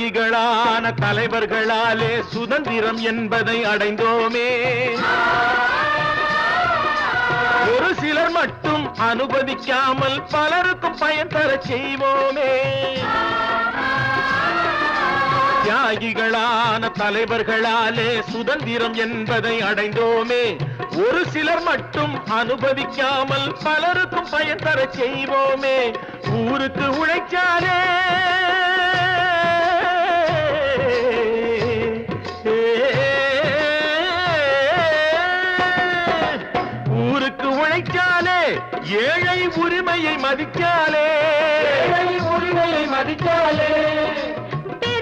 தியாகிகளான தலைவர்களாலே சுதந்திரம் என்பதை அடைந்தோமே. ஒரு சிலர் மட்டும் அனுமதிக்காமல் பலருக்கும் பயன் தர செய்வோமே. தியாகிகளான தலைவர்களாலே சுதந்திரம் என்பதை அடைந்தோமே. ஒரு சிலர் மட்டும் அனுமதிக்காமல் பலருக்கும் பயன் தர செய்வோமே. ஊருக்கு உழைச்சாலே ஊருக்கு உழைச்சாலே ஏழை உரிமையை மதிச்சாலே உரிமையை மதிச்சாலே